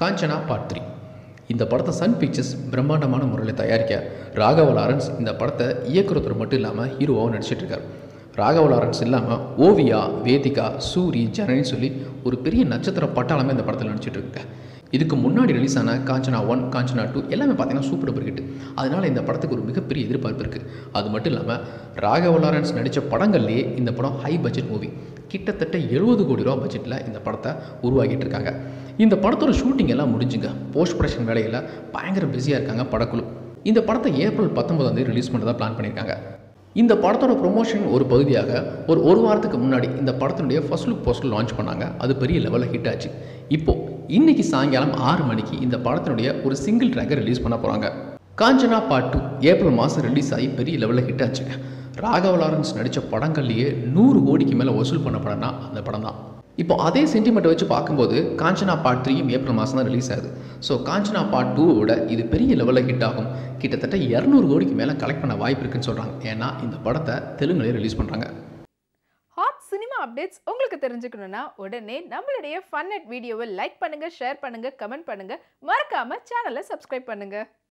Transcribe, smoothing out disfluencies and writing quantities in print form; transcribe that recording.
Kanchana part 3. இந்த படத்தை Sun pictures பிரம்மாண்டமான முறையில் தயாரிக்க ராகவ லாரன்ஸ் இந்த படத்தை இயக்குறதுல மட்டும் இல்லாமல் ஹீரோவாகவும் நடிச்சிட்டு இருக்கார். ராகவ லாரன்ஸ் இல்லாமல் ஓவியா, வேதிகா, சூரி, ஜனனின்னு சொல்லி ஒரு பெரிய நட்சத்திர பட்டாளமே இந்த படத்தில் நடிச்சிட்டு இருக்காங்க. இதுக்கு முன்னாடி ரிலீஸ் ஆன காஞ்சனா 1, காஞ்சனா 2 எல்லாமே பார்த்தீங்கன்னா சூப்பர் டூப்பர் ஹிட். அதனால் இந்த படத்துக்கு ஒரு மிகப்பெரிய எதிர்பார்ப்பு இருக்குது. அது மட்டும் இல்லாமல் ராகவ லாரன்ஸ் நடித்த படங்கள்லேயே இந்த படம் ஹை பட்ஜெட் மூவி. கிட்டத்தட்ட 70 கோடி ரூபா பட்ஜெட்டில் இந்த படத்தை உருவாக்கிட்டு இருக்காங்க. இந்த படத்தோட ஷூட்டிங் எல்லாம் முடிஞ்சுங்க. போஸ்ட் ப்ரொடக்ஷன் வேலையில் பயங்கர பிஸியாக இருக்காங்க படக்குழு. இந்த படத்தை ஏப்ரல் 19 ரிலீஸ் பண்ணுறதா பிளான் பண்ணியிருக்காங்க. இந்த படத்தோட ப்ரொமோஷன் ஒரு பகுதியாக ஒரு வாரத்துக்கு முன்னாடி இந்த படத்தினுடைய ஃபர்ஸ்ட் லுக் போஸ்டர் லான்ச் பண்ணாங்க. அது பெரிய லெவலில் ஹிட் ஆச்சு. இப்போது இன்னைக்கு சாயங்காலம் 6 மணிக்கு இந்த படத்தினுடைய ஒரு சிங்கிள் ட்ராக்கை ரிலீஸ் பண்ண போகிறாங்க. காஞ்சனா பார்ட் 2 ஏப்ரல் மாதம் ரிலீஸ் ஆகி பெரிய லெவலில் ஹிட் ஆச்சுங்க. ராகவ லாரன்ஸ் நடித்த படங்கள்லேயே 100 கோடிக்கு மேலே வசூல் பண்ண படம்னா அந்த படம் தான். இப்போ அதே சென்டிமெண்ட்டை வச்சு பார்க்கும்போது காஞ்சனா பார்ட் 3 ஏப்ரல் மாதம் தான் ரிலீஸ் ஆகுது. ஸோ காஞ்சனா பார்ட் 2 இது பெரிய லெவலில் ஹிட் ஆகும். கிட்டத்தட்ட 200 கோடிக்கு மேலே கலெக்ட் பண்ண வாய்ப்பு இருக்குன்னு சொல்கிறாங்க. ஏன்னா இந்த படத்தை தெலுங்குலேயே ரிலீஸ் பண்ணுறாங்க. ஹாட் சினிமா அப்டேட்ஸ் உங்களுக்கு தெரிஞ்சுக்கணும்னா உடனே நம்மளுடைய ஃபன் நெட் வீடியோவை லைக் பண்ணுங்க, ஷேர் பண்ணுங்க, கமெண்ட் பண்ணுங்க, மறக்காம சேனலை சப்ஸ்கிரைப் பண்ணுங்க.